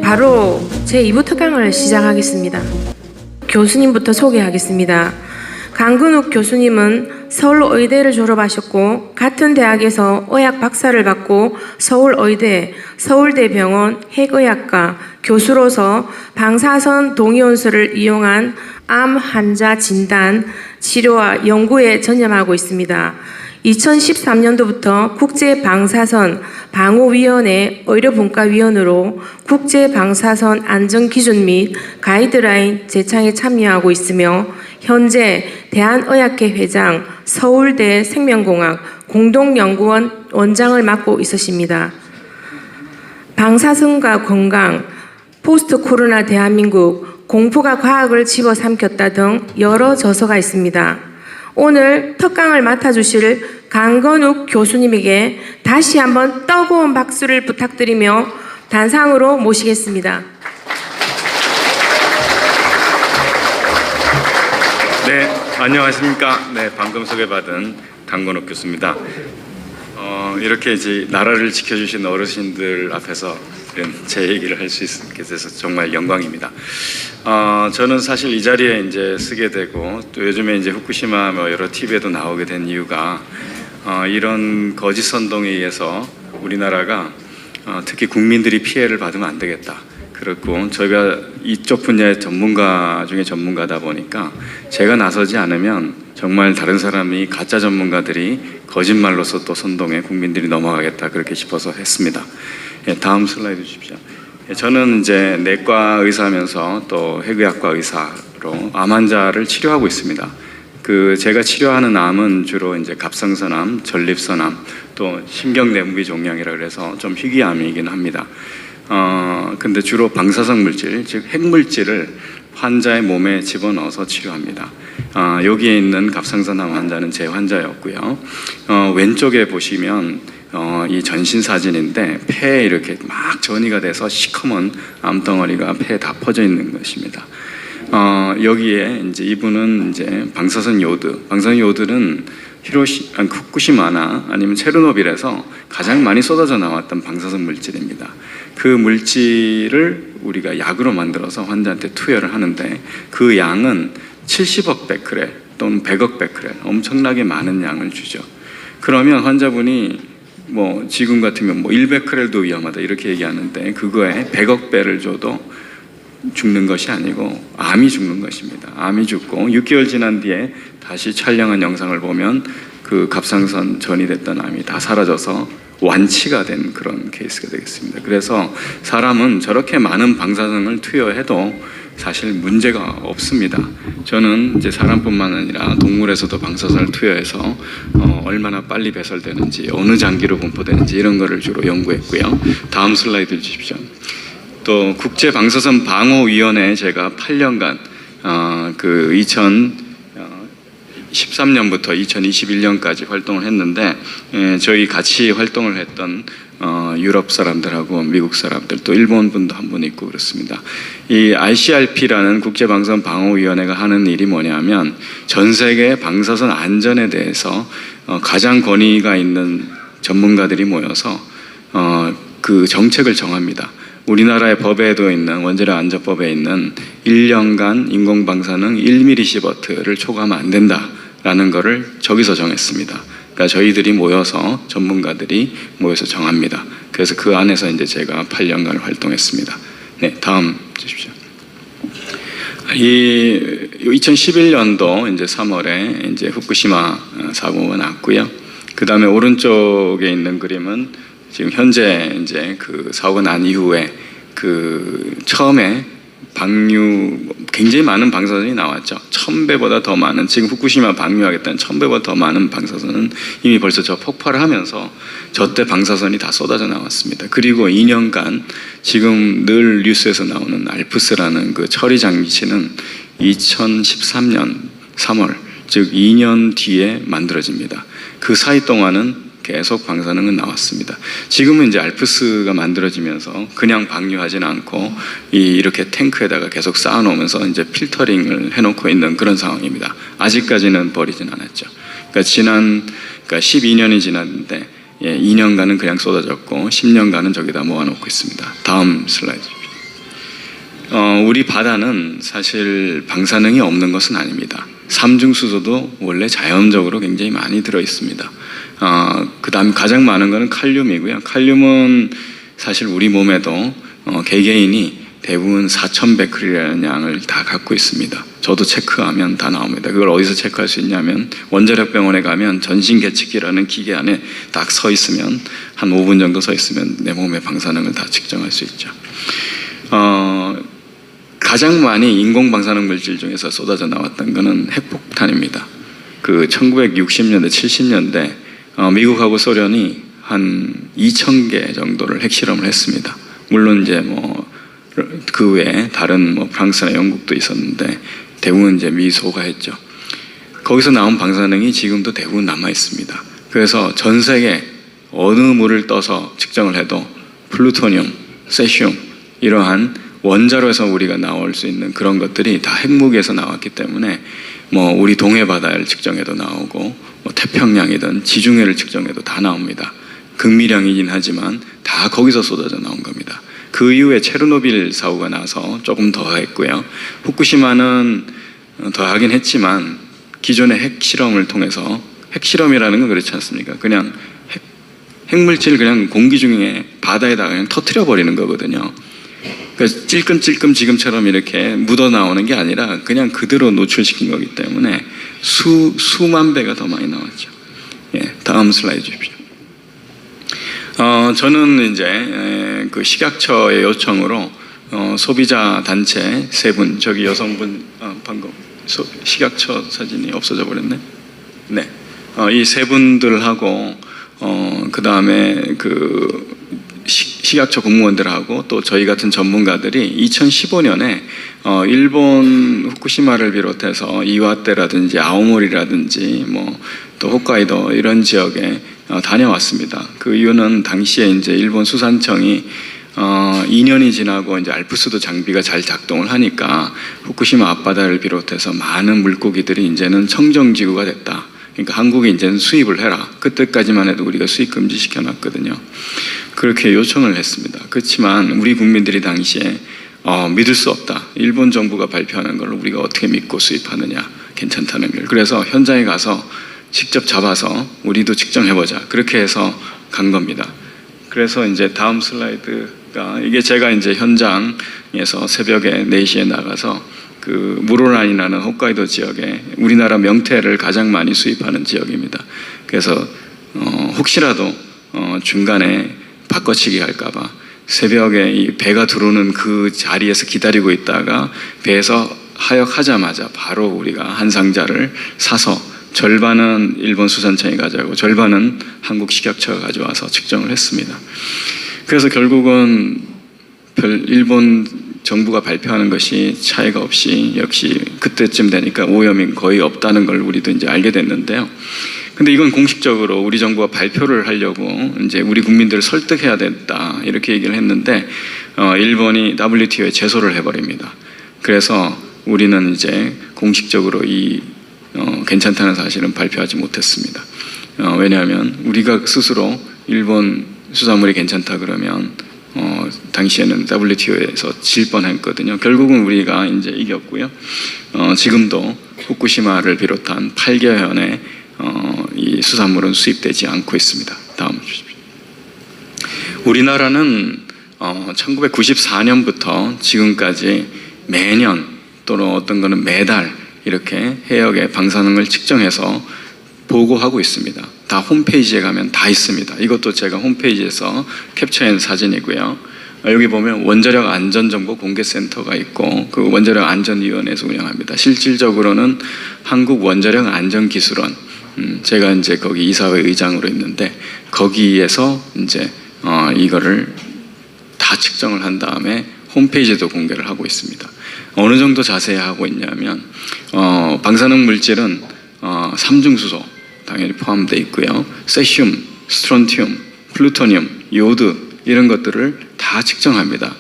바로 제2부 특강을 시작하겠습니다. 교수님부터 소개하겠습니다. 강근욱 교수님은 서울의대를 졸업하셨고 같은 대학에서 의학 박사를 받고 서울의대, 서울대병원 핵의학과 교수로서 방사선 동위원소를 이용한 암 환자 진단, 치료와 연구에 전념하고 있습니다. 2013년도부터 국제방사선 방호위원회 의료분과위원으로 국제방사선 안전기준 및 가이드라인 제창에 참여하고 있으며 현재 대한의학회 회장, 서울대 생명공학 공동연구원 원장을 맡고 있으십니다. 방사선과 건강, 포스트 코로나 대한민국, 공포가 과학을 집어삼켰다 등 여러 저서가 있습니다. 오늘 특강을 맡아주실 강건욱 교수님에게 다시 한번 뜨거운 박수를 부탁드리며 단상으로 모시겠습니다. 네, 안녕하십니까. 네, 방금 소개받은 강건욱 교수입니다. 이렇게 이제 나라를 지켜주신 어르신들 앞에서 제 얘기를 할 수 있게 돼서 정말 영광입니다. 저는 사실 이 자리에 이제 쓰게 되고 또 요즘에 이제 후쿠시마 여러 TV에도 나오게 된 이유가 이런 거짓 선동에 의해서 우리나라가 특히 국민들이 피해를 받으면 안 되겠다. 그렇고 저희가 이쪽 분야의 전문가 중에 전문가다 보니까 제가 나서지 않으면 정말 다른 사람이 가짜 전문가들이 거짓말로서 또 선동해 국민들이 넘어가겠다 그렇게 싶어서 했습니다. 예, 다음 슬라이드 주십시오. 예, 저는 이제 내과 의사면서 또 핵의학과 의사로 암 환자를 치료하고 있습니다. 제가 치료하는 암은 주로 이제 갑상선암, 전립선암, 또 심경내분비 종양이라 그래서 좀 희귀암이긴 합니다. 근데 주로 방사성 물질, 즉 핵물질을 환자의 몸에 집어넣어서 치료합니다. 여기에 있는 갑상선암 환자는 제 환자였고요. 왼쪽에 보시면 이 전신 사진인데 폐에 이렇게 막 전이가 돼서 시커먼 암덩어리가 폐에 다 퍼져 있는 것입니다. 여기에 이제 이분은 이제 방사선 요드, 방사선 요드는 후쿠시마나 아니면 체르노빌에서 가장 많이 쏟아져 나왔던 방사선 물질입니다. 그 물질을 우리가 약으로 만들어서 환자한테 투여를 하는데 그 양은 70억 베크렐 또는 100억 베크렐 엄청나게 많은 양을 주죠. 그러면 환자분이 지금 같으면 1베크렐도 위험하다 이렇게 얘기하는데 그거에 100억 배를 줘도 죽는 것이 아니고 암이 죽는 것입니다. 암이 죽고 6개월 지난 뒤에 다시 촬영한 영상을 보면 그 갑상선 전이 됐던 암이 다 사라져서 완치가 된 그런 케이스가 되겠습니다. 그래서 사람은 저렇게 많은 방사선을 투여해도 사실 문제가 없습니다. 저는 이제 사람뿐만 아니라 동물에서도 방사선을 투여해서 얼마나 빨리 배설되는지, 어느 장기로 분포되는지 이런 거를 주로 연구했고요. 다음 슬라이드 주십시오. 또 국제방사선 방호위원회에 제가 8년간 2013년부터 2021년까지 활동을 했는데 저희 같이 활동을 했던 유럽 사람들하고 미국 사람들 또 일본 분도 한 분 있고 그렇습니다. 이 ICRP라는 국제방사선 방호위원회가 하는 일이 뭐냐면 전 세계 방사선 안전에 대해서 가장 권위가 있는 전문가들이 모여서 그 정책을 정합니다. 우리나라의 법에도 있는 원자력 안전법에 있는 1년간 인공방사능 1mS를 초과하면 안 된다라는 거를 저기서 정했습니다. 그러니까 저희들이 모여서 전문가들이 모여서 정합니다. 그래서 그 안에서 이제 제가 8년간 활동했습니다. 네, 다음 주십시오. 2011년도 이제 3월에 이제 후쿠시마 사고가 났고요. 그 다음에 오른쪽에 있는 그림은 지금 현재 이제 그 사고가 난 이후에 처음에 굉장히 많은 방사선이 나왔죠. 1000배보다 더 많은, 지금 후쿠시마 방류하겠다는 1000배보다 더 많은 방사선은 이미 벌써 저 폭발을 하면서 저때 방사선이 다 쏟아져 나왔습니다. 그리고 2년간 지금 늘 뉴스에서 나오는 알프스라는 그 처리 장치는 2013년 3월, 즉 2년 뒤에 만들어집니다. 그 사이 동안은 계속 방사능은 나왔습니다. 지금은 이제 알프스가 만들어지면서 그냥 방류하지는 않고 이렇게 탱크에다가 계속 쌓아놓으면서 이제 필터링을 해놓고 있는 그런 상황입니다. 아직까지는 버리진 않았죠. 그러니까 12년이 지났는데 2년간은 그냥 쏟아졌고 10년간은 저기다 모아놓고 있습니다. 다음 슬라이드. 우리 바다는 사실 방사능이 없는 것은 아닙니다. 삼중수소도 원래 자연적으로 굉장히 많이 들어 있습니다. 그 다음 가장 많은 것은 칼륨이고요. 칼륨은 사실 우리 몸에도 개개인이 대부분 4,100크리라는 양을 다 갖고 있습니다. 저도 체크하면 다 나옵니다. 그걸 어디서 체크할 수 있냐면 원자력 병원에 가면 전신 계측기라는 기계 안에 딱 서 있으면 한 5분 정도 서 있으면 내 몸의 방사능을 다 측정할 수 있죠. 가장 많이 인공 방사능 물질 중에서 쏟아져 나왔던 것은 핵폭탄입니다. 그 1960년대, 70년대 미국하고 소련이 한 2,000개 정도를 핵실험을 했습니다. 물론 이제 그 외에 다른 프랑스나 영국도 있었는데 대부분 이제 미소가 했죠. 거기서 나온 방사능이 지금도 대부분 남아 있습니다. 그래서 전 세계 어느 물을 떠서 측정을 해도 플루토늄, 세슘 이러한 원자로에서 우리가 나올 수 있는 그런 것들이 다 핵무기에서 나왔기 때문에 우리 동해 바다를 측정해도 나오고 태평양이든 지중해를 측정해도 다 나옵니다. 극미량이긴 하지만 다 거기서 쏟아져 나온 겁니다. 그 이후에 체르노빌 사고가 나서 조금 더 했고요. 후쿠시마는 더 하긴 했지만 기존의 핵실험을 통해서 핵실험이라는 건 그렇지 않습니까? 그냥 핵물질을 그냥 공기 중에 바다에다가 그냥 터뜨려 버리는 거거든요. 그러니까 찔끔찔끔 지금처럼 이렇게 묻어 나오는 게 아니라 그냥 그대로 노출시킨 거기 때문에 수만 배가 더 많이 나왔죠. 예, 다음 슬라이드 주십시오. 저는 이제 그 식약처의 요청으로 소비자 단체 세 분, 저기 여성분 방금 식약처 사진이 없어져 버렸네. 네, 이 세 분들하고 그 다음에 그 식약처 공무원들하고 또 저희 같은 전문가들이 2015년에 일본 후쿠시마를 비롯해서 이와떼라든지 아오모리라든지 또 홋카이도 이런 지역에 다녀왔습니다. 그 이유는 당시에 이제 일본 수산청이 2년이 지나고 이제 알프스도 장비가 잘 작동을 하니까 후쿠시마 앞바다를 비롯해서 많은 물고기들이 이제는 청정지구가 됐다. 그러니까 한국이 이제는 수입을 해라. 그때까지만 해도 우리가 수입 금지시켜 놨거든요. 그렇게 요청을 했습니다. 그렇지만 우리 국민들이 당시에 믿을 수 없다. 일본 정부가 발표하는 걸 우리가 어떻게 믿고 수입하느냐. 괜찮다는 걸. 그래서 현장에 가서 직접 잡아서 우리도 측정해보자. 그렇게 해서 간 겁니다. 그래서 이제 다음 슬라이드가 이게 제가 이제 현장에서 새벽에 4시에 나가서 그 무로란이라는 홋카이도 지역에 우리나라 명태를 가장 많이 수입하는 지역입니다. 그래서 혹시라도 중간에 바꿔치기 할까봐 새벽에 이 배가 들어오는 그 자리에서 기다리고 있다가 배에서 하역하자마자 바로 우리가 한 상자를 사서 절반은 일본 수산청이 가져가고 절반은 한국 식약처가 가져와서 측정을 했습니다. 그래서 결국은 일본 정부가 발표하는 것이 차이가 없이 역시 그때쯤 되니까 오염이 거의 없다는 걸 우리도 이제 알게 됐는데요. 근데 이건 공식적으로 우리 정부가 발표를 하려고 이제 우리 국민들을 설득해야 됐다 이렇게 얘기를 했는데 일본이 WTO에 제소를 해버립니다. 그래서 우리는 이제 공식적으로 이 괜찮다는 사실은 발표하지 못했습니다. 왜냐하면 우리가 스스로 일본 수산물이 괜찮다 그러면 당시에는 WTO에서 질 뻔했거든요. 결국은 우리가 이제 이겼고요. 지금도 후쿠시마를 비롯한 8개현의 이 수산물은 수입되지 않고 있습니다. 다음 주십시오. 우리나라는 1994년부터 지금까지 매년 또는 어떤 거는 매달 이렇게 해역의 방사능을 측정해서 보고하고 있습니다. 다 홈페이지에 가면 다 있습니다. 이것도 제가 홈페이지에서 캡처한 사진이고요. 여기 보면 원자력 안전정보 공개센터가 있고 그 원자력 안전위원회에서 운영합니다. 실질적으로는 한국 원자력 안전기술원, 제가 이제 거기 이사회 의장으로 있는데 거기에서 이제 이거를 다 측정을 한 다음에 홈페이지에도 공개를 하고 있습니다. 어느 정도 자세히 하고 있냐면 방사능 물질은 삼중수소 당연히 포함되어 있고요. 세슘, 스트론튬, 플루토늄, 요드 이런 것들을 다 측정합니다.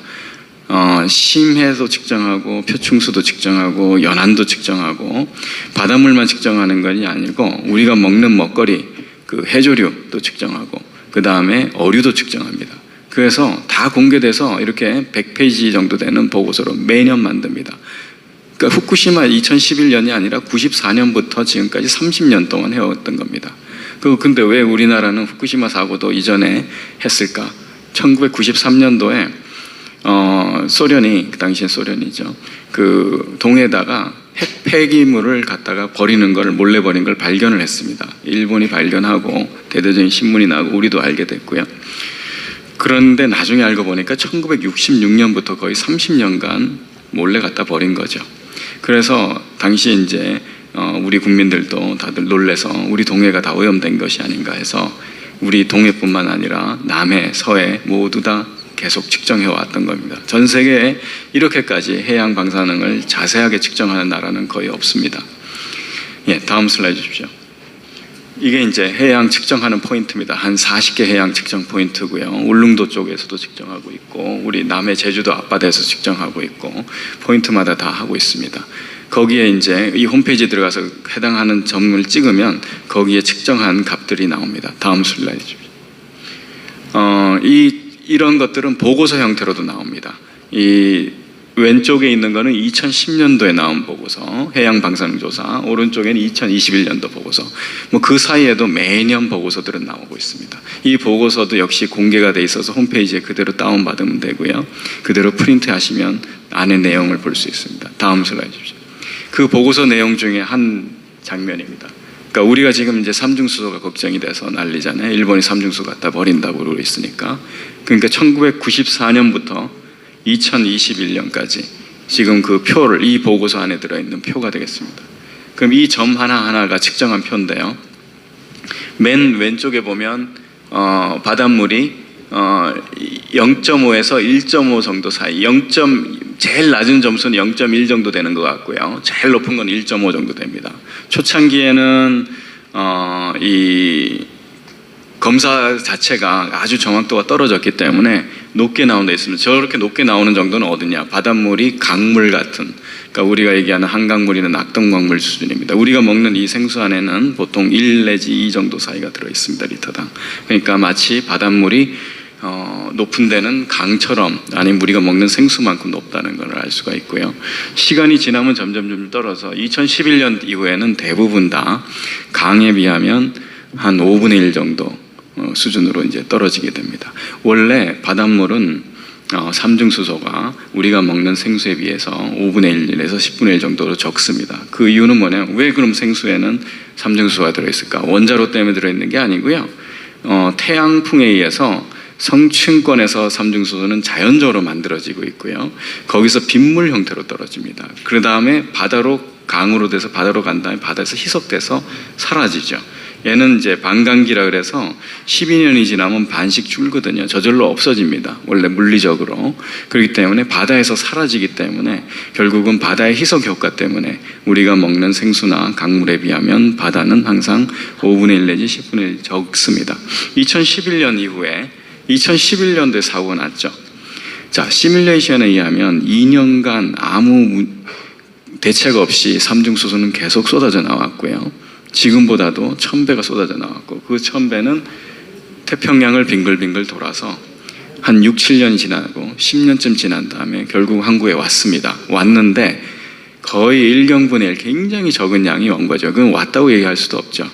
심해도 측정하고 표충수도 측정하고 연안도 측정하고 바닷물만 측정하는 것이 아니고 우리가 먹는 먹거리 그 해조류도 측정하고 그 다음에 어류도 측정합니다. 그래서 다 공개돼서 이렇게 100페이지 정도 되는 보고서로 매년 만듭니다. 그러니까 후쿠시마 2011년이 아니라 94년부터 지금까지 30년 동안 해왔던 겁니다. 근데 왜 우리나라는 후쿠시마 사고도 이전에 했을까? 1993년도에 소련이, 그 당시엔 소련이죠. 그 동해에다가 핵 폐기물을 갖다가 버리는 걸, 몰래 버린 걸 발견을 했습니다. 일본이 발견하고 대대적인 신문이 나고 우리도 알게 됐고요. 그런데 나중에 알고 보니까 1966년부터 거의 30년간 몰래 갖다 버린 거죠. 그래서 당시 이제 우리 국민들도 다들 놀래서 우리 동해가 다 오염된 것이 아닌가 해서 우리 동해뿐만 아니라 남해, 서해 모두 다 계속 측정해 왔던 겁니다. 전 세계에 이렇게까지 해양 방사능을 자세하게 측정하는 나라는 거의 없습니다. 예, 다음 슬라이드 주십시오. 이게 이제 해양 측정하는 포인트입니다. 한 40개 해양 측정 포인트고요. 울릉도 쪽에서도 측정하고 있고 우리 남해 제주도 앞바다에서 측정하고 있고 포인트마다 다 하고 있습니다. 거기에 이제 이 홈페이지에 들어가서 해당하는 점을 찍으면 거기에 측정한 값들이 나옵니다. 다음 슬라이드 주십시오. 이런 것들은 보고서 형태로도 나옵니다. 이 왼쪽에 있는 거는 2010년도에 나온 보고서, 해양 방사능 조사. 오른쪽에는 2021년도 보고서. 뭐 그 사이에도 매년 보고서들은 나오고 있습니다. 이 보고서도 역시 공개가 돼 있어서 홈페이지에 그대로 다운받으면 되고요. 그대로 프린트하시면 안에 내용을 볼 수 있습니다. 다음 슬라이드 주십시오. 그 보고서 내용 중에 한 장면입니다. 그러니까 우리가 지금 이제 삼중수소가 걱정이 돼서 난리잖아요. 일본이 삼중수소 갖다 버린다고 그러고 있으니까. 그러니까 1994년부터 2021년까지 지금 그 표를 이 보고서 안에 들어있는 표가 되겠습니다. 그럼 이 점 하나하나가 측정한 표인데요. 맨 왼쪽에 보면 바닷물이 0.5에서 1.5 정도 사이, 제일 낮은 점수는 0.1 정도 되는 것 같고요. 제일 높은 건 1.5 정도 됩니다. 초창기에는 이 검사 자체가 아주 정확도가 떨어졌기 때문에 높게 나온 데 있습니다. 저렇게 높게 나오는 정도는 어디냐? 바닷물이 강물 같은, 그러니까 우리가 얘기하는 한강물이나 낙동강물 수준입니다. 우리가 먹는 이 생수 안에는 보통 1 내지 2 정도 사이가 들어있습니다. 리터당. 그러니까 마치 바닷물이 높은 데는 강처럼, 아니면 우리가 먹는 생수만큼 높다는 걸 알 수가 있고요. 시간이 지나면 점점 떨어져 2011년 이후에는 대부분 다 강에 비하면 한 5분의 1 정도 수준으로 이제 떨어지게 됩니다. 원래 바닷물은 삼중수소가 우리가 먹는 생수에 비해서 5분의 1에서 10분의 1 정도로 적습니다. 그 이유는 뭐냐면, 왜 그럼 생수에는 삼중수소가 들어있을까? 원자로 때문에 들어있는 게 아니고요. 태양풍에 의해서 성층권에서 삼중수소는 자연적으로 만들어지고 있고요. 거기서 빗물 형태로 떨어집니다. 그 다음에 바다로, 강으로 돼서 바다로 간 다음에 바다에서 희석돼서 사라지죠. 얘는 이제 반감기라 그래서 12년이 지나면 반씩 줄거든요. 저절로 없어집니다. 원래 물리적으로. 그렇기 때문에 바다에서 사라지기 때문에 결국은 바다의 희석 효과 때문에 우리가 먹는 생수나 강물에 비하면 바다는 항상 5분의 1 내지 10분의 1 적습니다. 2011년 이후에 2011년도에 사고가 났죠. 자, 시뮬레이션에 의하면 2년간 아무 대책 없이 삼중수소는 계속 쏟아져 나왔고요. 지금보다도 1000배가 쏟아져 나왔고, 그 1000배는 태평양을 빙글빙글 돌아서 한 6, 7년이 지나고 10년쯤 지난 다음에 결국 한국에 왔습니다. 왔는데 거의 1경분의 1, 굉장히 적은 양이 온 거죠. 그건 왔다고 얘기할 수도 없죠.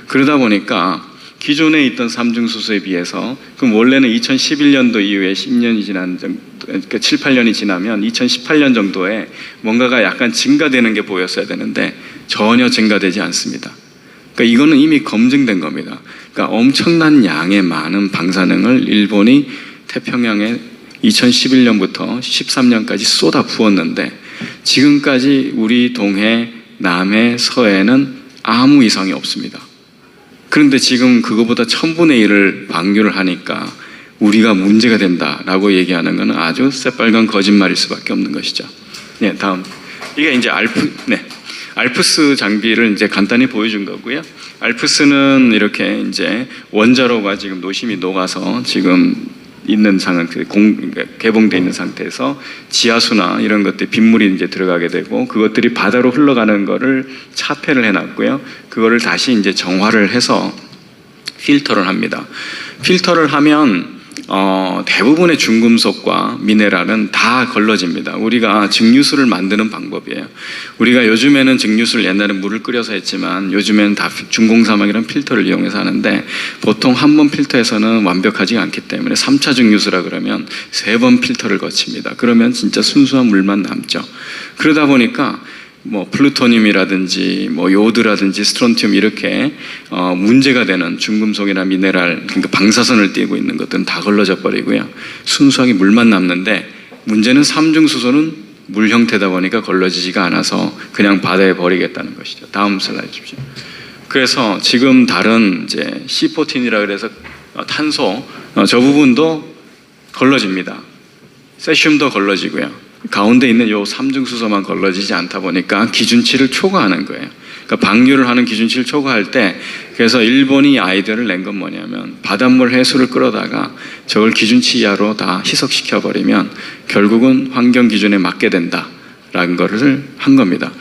그러다 보니까 기존에 있던 삼중수소에 비해서, 그럼 원래는 2011년도 이후에 10년이 지난, 그러니까 7, 8년이 지나면 2018년 정도에 뭔가가 약간 증가되는 게 보였어야 되는데 전혀 증가되지 않습니다. 그러니까 이거는 이미 검증된 겁니다. 그러니까 엄청난 양의 많은 방사능을 일본이 태평양에 2011년부터 13년까지 쏟아 부었는데 지금까지 우리 동해, 남해, 서해는 아무 이상이 없습니다. 그런데 지금 그거보다 1000분의 1을 방류를 하니까 우리가 문제가 된다라고 얘기하는 것은 아주 새빨간 거짓말일 수밖에 없는 것이죠. 네, 다음. 이게 이제 알프스 장비를 이제 간단히 보여준 거고요. 알프스는 이렇게 이제 원자로가 지금 노심이 녹아서 지금 있는 개봉되어 있는 상태에서 지하수나 이런 것들, 빗물이 이제 들어가게 되고 그것들이 바다로 흘러가는 거를 차폐를 해놨고요. 그거를 다시 이제 정화를 해서 필터를 합니다. 필터를 하면 대부분의 중금속과 미네랄은 다 걸러집니다. 우리가 증류수를 만드는 방법이에요. 우리가 요즘에는 증류수를 옛날에 물을 끓여서 했지만 요즘에는 다 중공사막이라는 필터를 이용해서 하는데 보통 한 번 필터에서는 완벽하지 않기 때문에 3차 증류수라 그러면 3번 필터를 거칩니다. 그러면 진짜 순수한 물만 남죠. 그러다 보니까 뭐 플루토늄이라든지 뭐 요드라든지 스트론튬 이렇게 문제가 되는 중금속이나 미네랄, 그러니까 방사선을 띠고 있는 것들은 다 걸러져 버리고요. 순수하게 물만 남는데 문제는 삼중수소는 물 형태다 보니까 걸러지지가 않아서 그냥 바다에 버리겠다는 것이죠. 다음 슬라이드 주십시오. 그래서 지금 다른 이제 C14이라 그래서 탄소 저 부분도 걸러집니다. 세슘도 걸러지고요. 가운데 있는 요 삼중수소만 걸러지지 않다 보니까 기준치를 초과하는 거예요. 그러니까 방류를 하는 기준치를 초과할 때, 그래서 일본이 아이디어를 낸 건 뭐냐면 바닷물 해수를 끌어다가 저걸 기준치 이하로 다 희석시켜 버리면 결국은 환경 기준에 맞게 된다라는 거를 한 겁니다.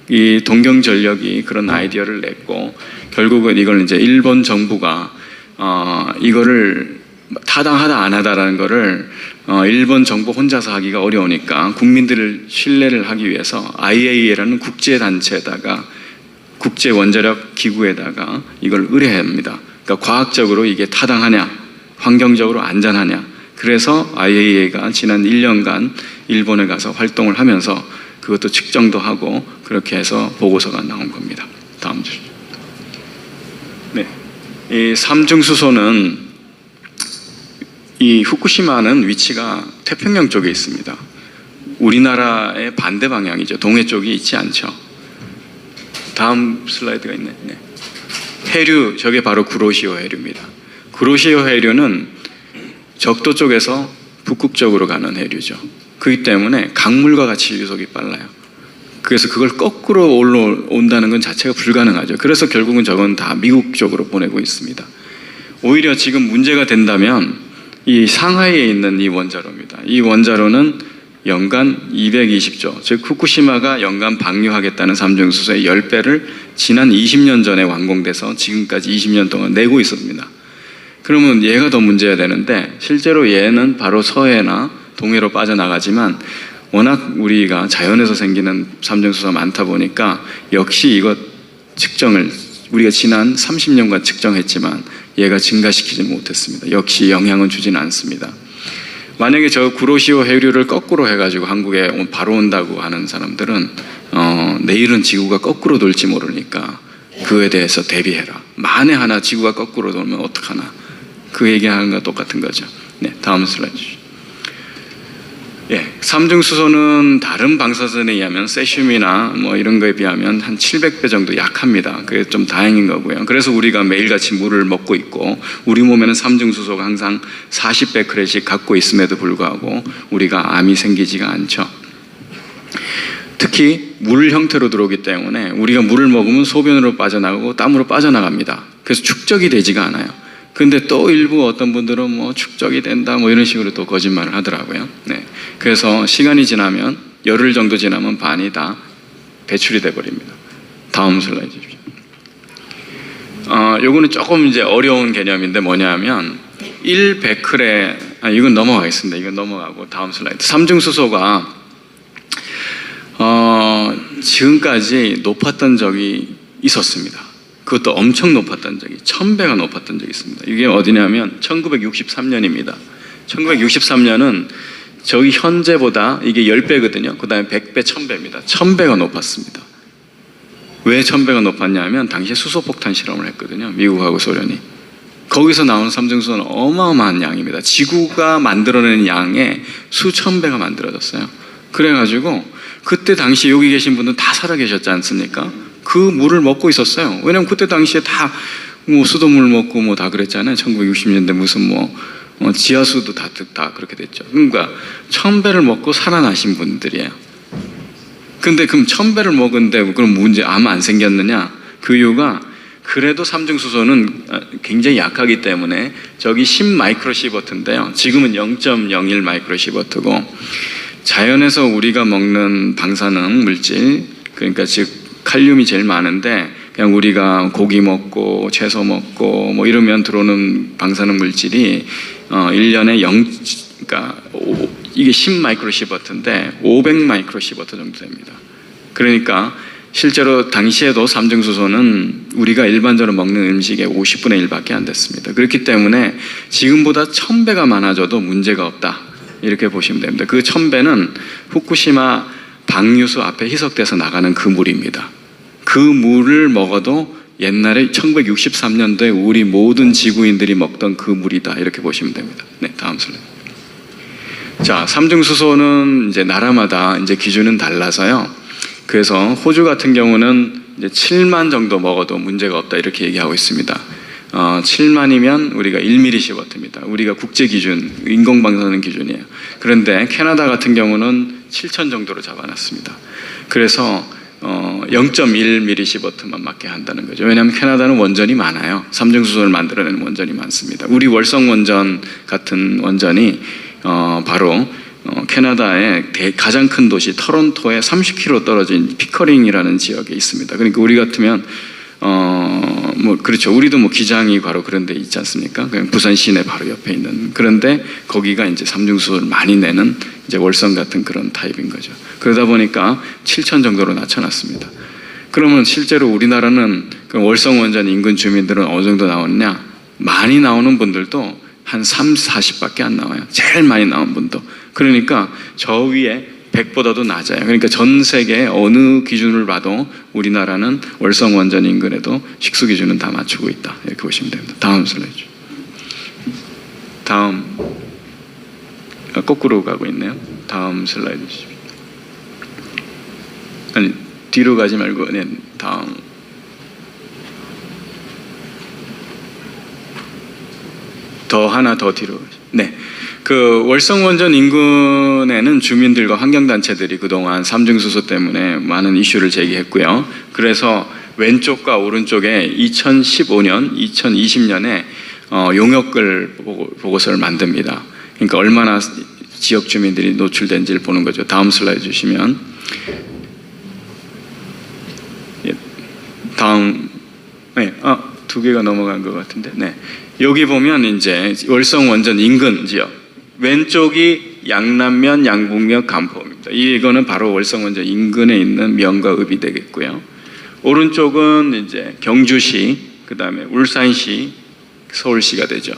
이 동경전력이 그런 아이디어를 냈고 결국은 이걸 이제 일본 정부가 이거를 타당하다 안 하다라는 거를 일본 정부 혼자서 하기가 어려우니까 국민들을 신뢰를 하기 위해서 IAEA라는 국제단체에다가 국제원자력 기구에다가 이걸 의뢰합니다. 그러니까 과학적으로 이게 타당하냐, 환경적으로 안전하냐. 그래서 IAEA가 지난 1년간 일본에 가서 활동을 하면서 그것도 측정도 하고 그렇게 해서 보고서가 나온 겁니다. 다음 주시죠. 네, 이 삼중수소는 이 후쿠시마는 위치가 태평양 쪽에 있습니다. 우리나라의 반대 방향이죠. 동해 쪽이 있지 않죠. 다음 슬라이드가 있네. 네. 해류, 저게 바로 구로시오 해류입니다. 구로시오 해류는 적도 쪽에서 북극 쪽으로 가는 해류죠. 그렇기 때문에 강물과 같이 유속이 빨라요. 그래서 그걸 거꾸로 올라온다는 건 자체가 불가능하죠. 그래서 결국은 저건 다 미국 쪽으로 보내고 있습니다. 오히려 지금 문제가 된다면 이 상하이에 있는 이 원자로입니다. 이 원자로는 연간 220조, 즉 후쿠시마가 연간 방류하겠다는 삼중수소의 10배를 지난 20년 전에 완공돼서 지금까지 20년 동안 내고 있습니다. 그러면 얘가 더 문제가 되는데 실제로 얘는 바로 서해나 동해로 빠져나가지만 워낙 우리가 자연에서 생기는 삼중수소가 많다 보니까 역시 이것 측정을 우리가 지난 30년간 측정했지만 얘가 증가시키지 못했습니다. 역시 영향은 주지는 않습니다. 만약에 저 구로시오 해류를 거꾸로 해가지고 한국에 바로 온다고 하는 사람들은 내일은 지구가 거꾸로 돌지 모르니까 그에 대해서 대비해라. 만에 하나 지구가 거꾸로 돌면 어떡하나. 그 얘기하는 거 똑같은 거죠. 네, 다음 슬라이드 주시죠. 예, 삼중수소는 다른 방사선에 의하면 세슘이나 뭐 이런 거에 비하면 한 700배 정도 약합니다. 그게 좀 다행인 거고요. 그래서 우리가 매일같이 물을 먹고 있고 우리 몸에는 삼중수소가 항상 40베크레씩 갖고 있음에도 불구하고 우리가 암이 생기지가 않죠. 특히 물 형태로 들어오기 때문에 우리가 물을 먹으면 소변으로 빠져나가고 땀으로 빠져나갑니다. 그래서 축적이 되지가 않아요. 근데 또 일부 어떤 분들은 뭐 축적이 된다 뭐 이런 식으로 또 거짓말을 하더라고요. 네. 그래서 시간이 지나면 열흘 정도 지나면 반이 다 배출이 돼 버립니다. 다음 슬라이드 주십시오. 요거는 조금 이제 어려운 개념인데 뭐냐면 1베크레 이건 넘어가겠습니다. 이건 넘어가고 다음 슬라이드. 삼중수소가 지금까지 높았던 적이 있었습니다. 그것도 엄청 높았던 적이 1000배가 높았던 적이 있습니다. 이게 어디냐면 1963년입니다. 1963년은 저기 현재보다 이게 10배거든요. 그 다음에 100배, 1000배입니다. 1000배가 높았습니다. 왜 1000배가 높았냐면 당시에 수소폭탄 실험을 했거든요. 미국하고 소련이. 거기서 나오는 삼중수소는 어마어마한 양입니다. 지구가 만들어내는 양의 수천 배가 만들어졌어요. 그래가지고 그때 당시 여기 계신 분들 다 살아 계셨지 않습니까? 그 물을 먹고 있었어요. 왜냐면 그때 당시에 다 뭐 수돗물 먹고 뭐 다 그랬잖아요. 1960년대 무슨 뭐 지하수도 다 그렇게 됐죠. 그러니까 1000배를 먹고 살아나신 분들이에요. 근데 그럼 1000배를 먹은데 그럼 문제 암 안 생겼느냐? 그 이유가 그래도 삼중수소는 굉장히 약하기 때문에 저기 10 마이크로시버트인데요. 지금은 0.01 마이크로시버트고 자연에서 우리가 먹는 방사능 물질, 그러니까 즉 칼륨이 제일 많은데 그냥 우리가 고기 먹고 채소 먹고 뭐 이러면 들어오는 방사능 물질이 1년에 그러니까 이게 10 마이크로시버트인데 500 마이크로시버트 정도 됩니다. 그러니까 실제로 당시에도 삼중수소는 우리가 일반적으로 먹는 음식의 50분의 1밖에 안 됐습니다. 그렇기 때문에 지금보다 1000배가 많아져도 문제가 없다, 이렇게 보시면 됩니다. 그 1000배는 후쿠시마 방류수 앞에 희석돼서 나가는 그 물입니다. 그 물을 먹어도 옛날에 1963년도에 우리 모든 지구인들이 먹던 그 물이다, 이렇게 보시면 됩니다. 네, 다음 슬라이드. 자, 삼중수소는 이제 나라마다 이제 기준은 달라서요. 그래서 호주 같은 경우는 이제 7만 정도 먹어도 문제가 없다, 이렇게 얘기하고 있습니다. 7만이면 우리가 1mS입니다. 우리가 국제 기준, 인공방사능 기준이에요. 그런데 캐나다 같은 경우는 7천 정도로 잡아놨습니다. 그래서 0.1mS만 맞게 한다는 거죠. 왜냐하면 캐나다는 원전이 많아요. 삼중수소를 만들어내는 원전이 많습니다. 우리 월성 원전 같은 원전이 바로 캐나다의 가장 큰 도시 토론토에 30km 떨어진 피커링이라는 지역에 있습니다. 그러니까 우리 같으면 그렇죠. 우리도 기장이 바로 그런 데 있지 않습니까? 그냥 부산 시내 바로 옆에 있는. 그런데 거기가 이제 삼중수소를 많이 내는 이제 월성 같은 그런 타입인 거죠. 그러다 보니까 7천 정도로 낮춰놨습니다. 그러면 실제로 우리나라는 그 월성 원전 인근 주민들은 어느 정도 나오느냐? 많이 나오는 분들도 한 3, 40밖에 안 나와요. 제일 많이 나온 분도. 그러니까 저 위에 100보다도 낮아요. 그러니까 전 세계 어느 기준을 봐도 우리나라는 월성 원전 인근에도 식수 기준은 다 맞추고 있다, 이렇게 보시면 됩니다. 다음 슬라이드. 다음. 거꾸로 가고 있네요. 다음 슬라이드 주십시오. 아니, 뒤로 가지 말고, 네, 다음. 하나 더 뒤로. 네. 그 월성 원전 인근에는 주민들과 환경단체들이 그동안 삼중수소 때문에 많은 이슈를 제기했고요. 그래서 왼쪽과 오른쪽에 2015년, 2020년에 용역을 보고서를 만듭니다. 그러니까 얼마나 지역 주민들이 노출된지를 보는 거죠. 다음 슬라이드 주시면. 다음. 네. 두 개가 넘어간 것 같은데. 네. 여기 보면 이제 월성 원전 인근 지역. 왼쪽이 양남면, 양북면, 간포입니다. 이거는 바로 월성 원전 인근에 있는 면과 읍이 되겠고요. 오른쪽은 이제 경주시, 그 다음에 울산시, 서울시가 되죠.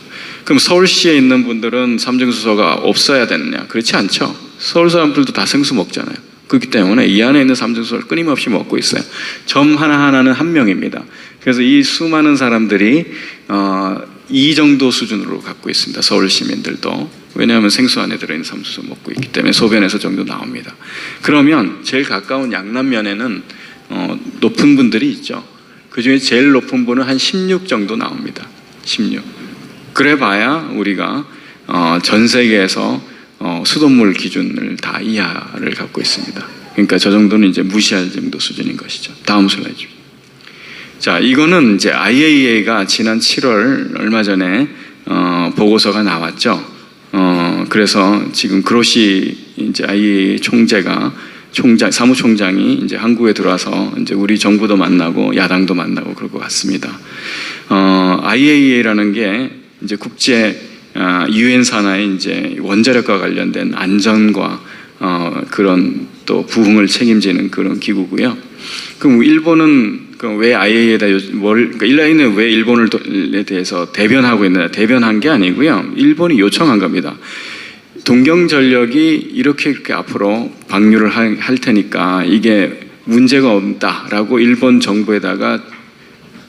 그럼 서울시에 있는 분들은 삼중수소가 없어야 되느냐? 그렇지 않죠. 서울 사람들도 다 생수 먹잖아요. 그렇기 때문에 이 안에 있는 삼중수소를 끊임없이 먹고 있어요. 점 하나하나는 한 명입니다. 그래서 이 수많은 사람들이 이 정도 수준으로 갖고 있습니다. 서울 시민들도. 왜냐하면 생수 안에 들어있는 삼중수소 먹고 있기 때문에 소변에서 정도 나옵니다. 그러면 제일 가까운 양남면에는 높은 분들이 있죠. 그 중에 제일 높은 분은 한 16 정도 나옵니다. 16. 그래 봐야 우리가 전 세계에서 수돗물 기준을 다 이하를 갖고 있습니다. 그러니까 저 정도는 이제 무시할 정도 수준인 것이죠. 다음 슬라이드. 자, 이거는 이제 IAEA가 지난 7월 얼마 전에 보고서가 나왔죠. 그래서 지금 그로시 이제 IAEA 사무총장이 이제 한국에 들어와서 이제 우리 정부도 만나고 야당도 만나고 그럴 것 같습니다. IAEA라는 게 이제 국제 유엔 산하의 이제 원자력과 관련된 안전과 그런 또 부흥을 책임지는 그런 기구고요. 그럼 일본은 왜 IAEA에다 그러니까 일라인은 왜 일본에 대해서 대변하고 있느냐? 대변한 게 아니고요. 일본이 요청한 겁니다. 동경전력이 이렇게 앞으로 방류를 할 테니까 이게 문제가 없다라고 일본 정부에다가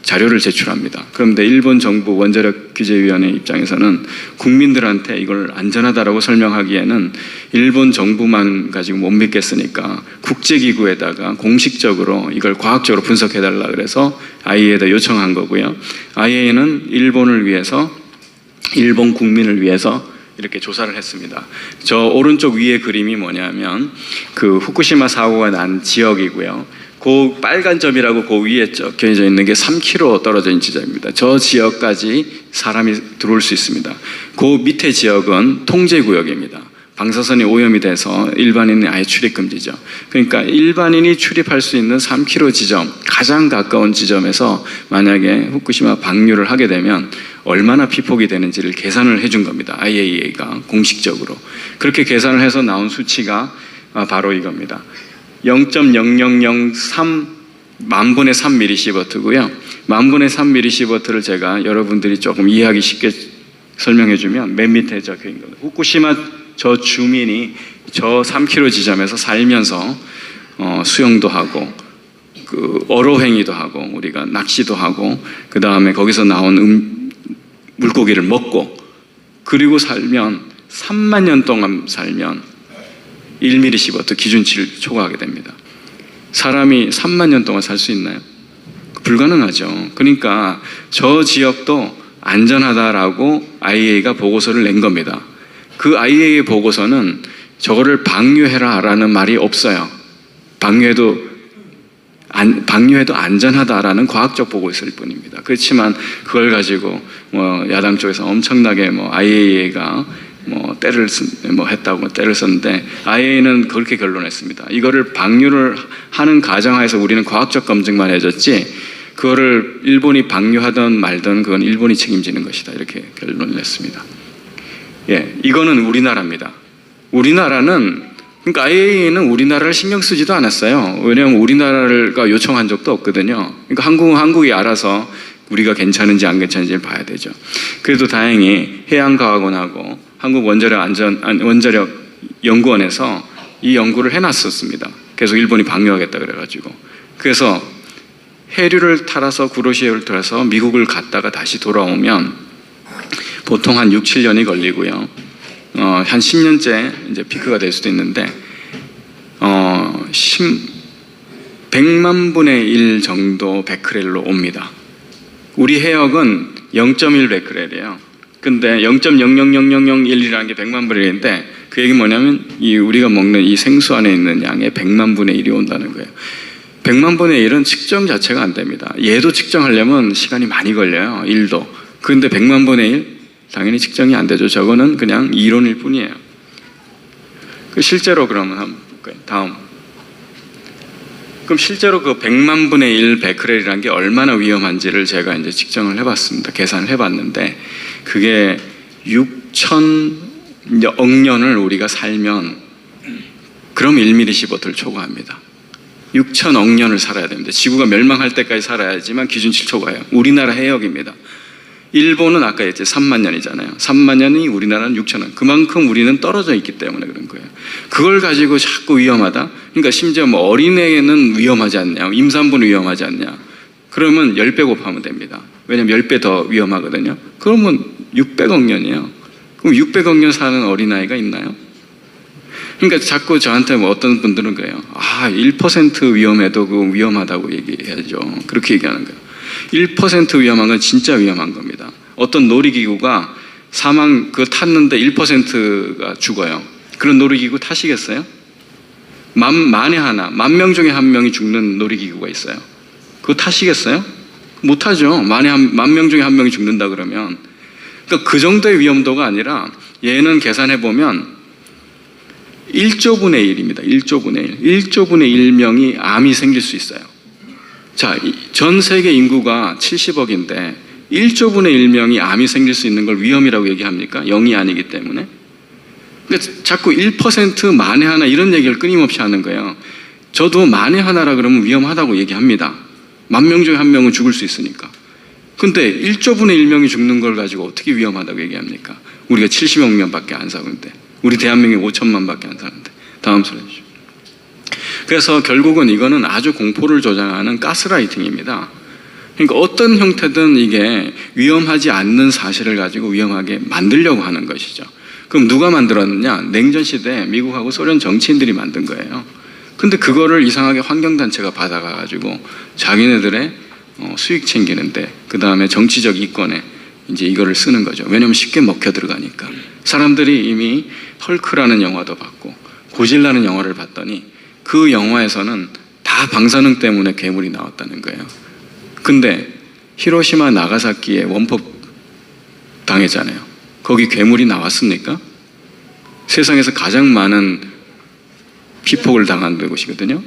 자료를 제출합니다. 그런데 일본 정부 원자력규제위원회 입장에서는 국민들한테 이걸 안전하다라고 설명하기에는 일본 정부만 가지고 못 믿겠으니까 국제기구에다가 공식적으로 이걸 과학적으로 분석해달라 그래서 IAEA에다 요청한 거고요. IAEA는 일본을 위해서, 일본 국민을 위해서 이렇게 조사를 했습니다. 저 오른쪽 위에 그림이 뭐냐면 그 후쿠시마 사고가 난 지역이고요. 그 빨간 점이라고 그 위에 적혀져 있는 게 3km 떨어져 있는 지점입니다. 저 지역까지 사람이 들어올 수 있습니다. 그 밑에 지역은 통제구역입니다. 방사선이 오염이 돼서 일반인이 아예 출입 금지죠. 그러니까 일반인이 출입할 수 있는 3km 지점, 가장 가까운 지점에서 만약에 후쿠시마 방류를 하게 되면 얼마나 피폭이 되는지를 계산을 해준 겁니다. IAEA가 공식적으로. 그렇게 계산을 해서 나온 수치가 바로 이겁니다. 0.0003 만분의 3mS고요. 만분의 3mS를 제가 여러분들이 조금 이해하기 쉽게 설명해주면 맨 밑에 적혀 있는 겁니다. 후쿠시마 저 주민이 저 3km 지점에서 살면서 수영도 하고 그 어로행위도 하고 우리가 낚시도 하고 그 다음에 거기서 나온 물고기를 먹고 그리고 살면 3만 년 동안 살면 1mS 기준치를 초과하게 됩니다. 사람이 3만 년 동안 살 수 있나요? 불가능하죠. 그러니까 저 지역도 안전하다라고 IAEA가 보고서를 낸 겁니다. 그 IAEA 보고서는 저거를 방류해라라는 말이 없어요. 방류해도 안전하다라는 과학적 보고서일 뿐입니다. 그렇지만 그걸 가지고 야당 쪽에서 엄청나게 IAEA가 때를 썼는데 IAEA는 그렇게 결론했습니다. 이거를 방류를 하는 가정하에서 우리는 과학적 검증만 해줬지 그거를 일본이 방류하든 말든 그건 일본이 책임지는 것이다. 이렇게 결론을 냈습니다. 예, 이거는 우리나라입니다. 우리나라는 그러니까 IAEA는 우리나라를 신경 쓰지도 않았어요. 왜냐하면 우리나라가 요청한 적도 없거든요. 그러니까 한국이 알아서 우리가 괜찮은지 안 괜찮은지를 봐야 되죠. 그래도 다행히 해양과학원하고 한국 원자력 연구원에서 이 연구를 해놨었습니다. 계속 일본이 방류하겠다 그래가지고. 그래서 해류를 타라서 구로시에를 타서 미국을 갔다가 다시 돌아오면 보통 한 6, 7년이 걸리고요. 한 10년째 이제 피크가 될 수도 있는데 100만 분의 1 정도 베크렐로 옵니다. 우리 해역은 0.1 베크렐이에요. 근데 0.00001이라는 게 100만 분의 1인데 그 얘기는 뭐냐면 우리가 먹는 이 생수 안에 있는 양의 100만 분의 1이 온다는 거예요. 100만 분의 1은 측정 자체가 안 됩니다. 얘도 측정하려면 시간이 많이 걸려요. 1도. 그런데 100만 분의 1? 당연히 측정이 안 되죠. 저거는 그냥 이론일 뿐이에요. 실제로 그러면 한번 볼까요? 다음. 그럼 실제로 그 100만 분의 1 베크렐이라는 게 얼마나 위험한지를 제가 이제 측정을 해봤습니다. 계산을 해봤는데 그게 6천억 년을 우리가 살면 그럼 1mS를 초과합니다. 6천억 년을 살아야 됩니다. 지구가 멸망할 때까지 살아야지만 기준치를 초과해요. 우리나라 해역입니다. 일본은 아까 했지 3만 년이잖아요. 3만 년이 우리나라는 6천억. 그만큼 우리는 떨어져 있기 때문에 그런 거예요. 그걸 가지고 자꾸 위험하다? 그러니까 심지어 어린애는 위험하지 않냐? 임산부는 위험하지 않냐? 그러면 10배 곱하면 됩니다. 왜냐면 10배 더 위험하거든요. 그러면 600억 년이에요. 그럼 600억 년 사는 어린아이가 있나요? 그러니까 자꾸 저한테 어떤 분들은 그래요. 1% 위험해도 그 위험하다고 얘기해야죠. 그렇게 얘기하는 거예요. 1% 위험한 건 진짜 위험한 겁니다. 어떤 놀이기구가 그거 탔는데 1%가 죽어요. 그런 놀이기구 타시겠어요? 만에 하나, 10,000명 중에 1명이 죽는 놀이기구가 있어요. 그거 타시겠어요? 못 타죠. 10,000명 중에 1명이 죽는다 그러면. 그러니까 그 정도의 위험도가 아니라 얘는 계산해보면 1조 분의 1입니다. 1조 분의 1. 1조 분의 1명이 암이 생길 수 있어요. 자, 전 세계 인구가 70억인데 1조 분의 1명이 암이 생길 수 있는 걸 위험이라고 얘기합니까? 0이 아니기 때문에. 그러니까 자꾸 1% 만에 하나 이런 얘기를 끊임없이 하는 거예요. 저도 만에 하나라 그러면 위험하다고 얘기합니다. 10,000명 중에 1명은 죽을 수 있으니까. 근데 1조 분의 1명이 죽는 걸 가지고 어떻게 위험하다고 얘기합니까? 우리가 70억 명밖에 안 사는데. 우리 대한민국이 5천만밖에 안 사는데. 다음 슬라이드. 그래서 결국은 이거는 아주 공포를 조장하는 가스라이팅입니다. 그러니까 어떤 형태든 이게 위험하지 않는 사실을 가지고 위험하게 만들려고 하는 것이죠. 그럼 누가 만들었느냐? 냉전 시대에 미국하고 소련 정치인들이 만든 거예요. 근데 그거를 이상하게 환경단체가 받아가지고 자기네들의 수익 챙기는데 그 다음에 정치적 이권에 이제 이거를 쓰는 거죠. 왜냐하면 쉽게 먹혀 들어가니까. 사람들이 이미 헐크라는 영화도 봤고 고질라는 영화를 봤더니 그 영화에서는 다 방사능 때문에 괴물이 나왔다는 거예요. 근데 히로시마 나가사키에 원폭 당했잖아요. 거기 괴물이 나왔습니까? 세상에서 가장 많은 피폭을 당한 곳이거든요.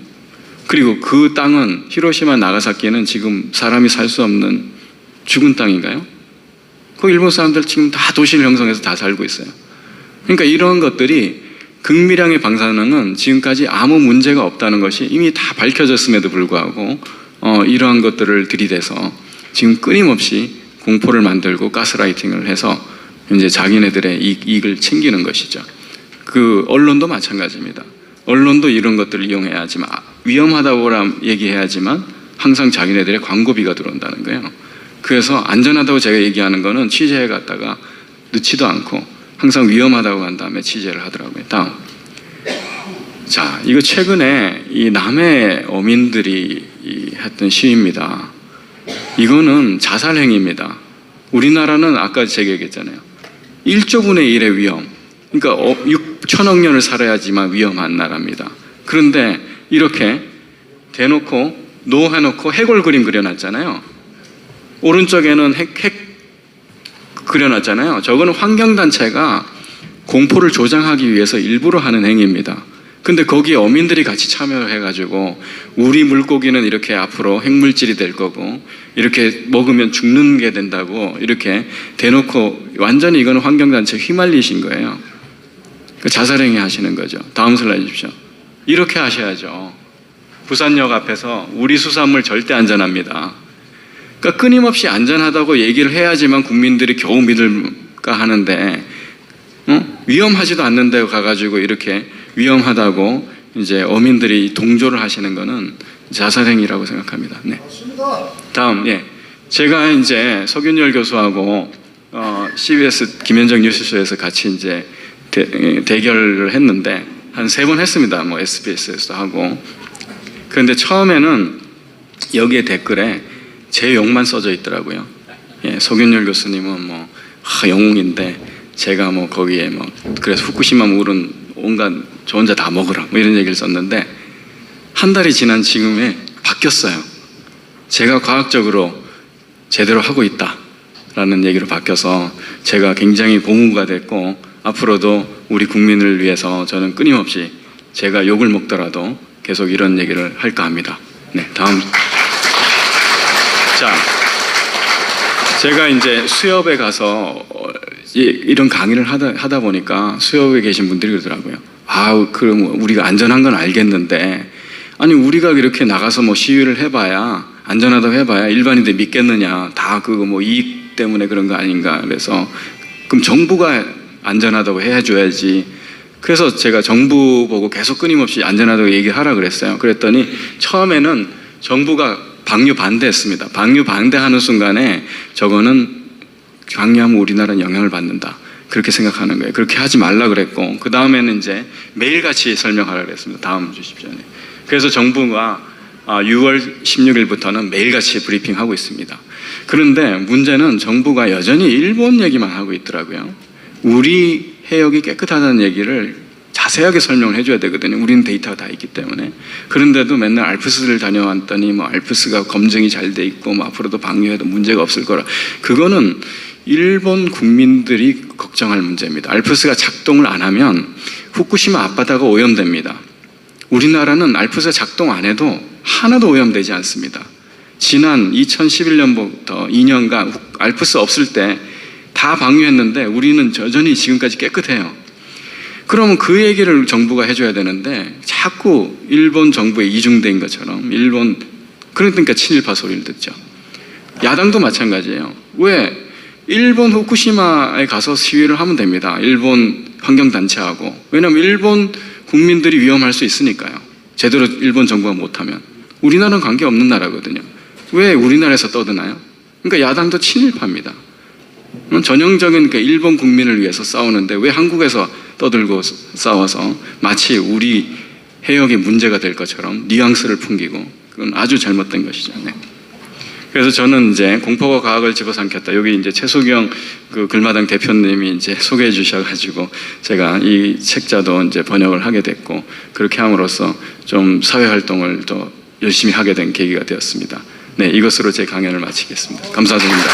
그리고 그 땅은 히로시마 나가사키는 지금 사람이 살 수 없는 죽은 땅인가요? 그 일본 사람들 지금 다 도시를 형성해서 다 살고 있어요. 그러니까 이런 것들이 극미량의 방사능은 지금까지 아무 문제가 없다는 것이 이미 다 밝혀졌음에도 불구하고 이러한 것들을 들이대서 지금 끊임없이 공포를 만들고 가스라이팅을 해서 이제 자기네들의 이익을 챙기는 것이죠. 그 언론도 마찬가지입니다. 언론도 이런 것들을 이용해야 하지만 위험하다고 얘기해야지만 항상 자기네들의 광고비가 들어온다는 거예요. 그래서 안전하다고 제가 얘기하는 거는 취재해 갔다가 넣지도 않고 항상 위험하다고 한 다음에 취재를 하더라고요. 다음. 자, 이거 최근에 이 남해 어민들이 했던 시위입니다. 이거는 자살행위입니다. 우리나라는 아까 제가 얘기했잖아요. 1조분의 1의 위험. 그러니까 6천억 년을 살아야지만 위험한 나라입니다. 그런데 이렇게 대놓고 노해놓고 해골 그림 그려놨잖아요. 오른쪽에는 핵 그려놨잖아요. 저거는 환경단체가 공포를 조장하기 위해서 일부러 하는 행위입니다. 근데 거기에 어민들이 같이 참여해가지고 우리 물고기는 이렇게 앞으로 핵물질이 될 거고 이렇게 먹으면 죽는 게 된다고 이렇게 대놓고 완전히 이거는 환경단체 휘말리신 거예요. 그 자살행위 하시는 거죠. 다음 슬라이드 주십시오. 이렇게 하셔야죠. 부산역 앞에서 우리 수산물 절대 안전합니다. 그러니까 끊임없이 안전하다고 얘기를 해야지만 국민들이 겨우 믿을까 하는데 위험하지도 않는 데 가가지고 이렇게 위험하다고 이제 어민들이 동조를 하시는 거는 자살행위라고 생각합니다. 네. 다음, 예. 제가 이제 석윤열 교수하고 CBS 김현정 뉴스쇼에서 같이 이제 대결을 했는데 한 3번 했습니다. 뭐 SBS에서도 하고. 그런데 처음에는 여기에 댓글에 제 욕만 써져 있더라고요. 예, 석윤열 교수님은 뭐 영웅인데 제가 뭐 거기에 뭐 그래서 후쿠시마 물은 온갖 저 혼자 다 먹으라 뭐 이런 얘기를 썼는데 한 달이 지난 지금에 바뀌었어요. 제가 과학적으로 제대로 하고 있다라는 얘기로 바뀌어서 제가 굉장히 고무가 됐고 앞으로도 우리 국민을 위해서 저는 끊임없이 제가 욕을 먹더라도 계속 이런 얘기를 할까 합니다. 네, 다음. 자, 제가 이제 수협에 가서 이런 강의를 하다 보니까 수협에 계신 분들이 그러더라고요. 그럼 우리가 안전한 건 알겠는데, 아니 우리가 이렇게 나가서 뭐 시위를 해봐야 안전하다고 해봐야 일반인들 믿겠느냐? 다 그거 뭐 이익 때문에 그런 거 아닌가? 그래서 그럼 정부가 안전하다고 해줘야지. 그래서 제가 정부 보고 계속 끊임없이 안전하다고 얘기하라 그랬어요. 그랬더니 처음에는 정부가 방류 반대했습니다. 방류 반대하는 순간에 저거는 방류하면 우리나라는 영향을 받는다. 그렇게 생각하는 거예요. 그렇게 하지 말라 그랬고 그 다음에는 이제 매일같이 설명하라 그랬습니다. 다음 주십시오. 그래서 정부가 6월 16일부터는 매일같이 브리핑하고 있습니다. 그런데 문제는 정부가 여전히 일본 얘기만 하고 있더라고요. 우리 해역이 깨끗하다는 얘기를 자세하게 설명을 해줘야 되거든요. 우리는 데이터가 다 있기 때문에. 그런데도 맨날 알프스를 다녀왔더니 뭐 알프스가 검증이 잘 돼 있고 뭐 앞으로도 방류해도 문제가 없을 거라. 그거는 일본 국민들이 걱정할 문제입니다. 알프스가 작동을 안 하면 후쿠시마 앞바다가 오염됩니다. 우리나라는 알프스가 작동 안 해도 하나도 오염되지 않습니다. 지난 2011년부터 2년간 알프스 없을 때 다 방류했는데 우리는 여전히 지금까지 깨끗해요. 그러면 그 얘기를 정부가 해줘야 되는데 자꾸 일본 정부에 이중된 것처럼 그러니까 친일파 소리를 듣죠. 야당도 마찬가지예요. 왜? 일본 후쿠시마에 가서 시위를 하면 됩니다. 일본 환경단체하고. 왜냐하면 일본 국민들이 위험할 수 있으니까요. 제대로 일본 정부가 못하면. 우리나라는 관계없는 나라거든요. 왜 우리나라에서 떠드나요? 그러니까 야당도 친일파입니다. 전형적인 일본 국민을 위해서 싸우는데 왜 한국에서 떠들고 싸워서 마치 우리 해역이 문제가 될 것처럼 뉘앙스를 풍기고 그건 아주 잘못된 것이죠. 네. 그래서 저는 이제 공포가 과학을 집어삼켰다. 여기 이제 최소경 그 글마당 대표님이 이제 소개해 주셔가지고 제가 이 책자도 이제 번역을 하게 됐고 그렇게 함으로써 좀 사회 활동을 더 열심히 하게 된 계기가 되었습니다. 네, 이것으로 제 강연을 마치겠습니다. 감사드립니다.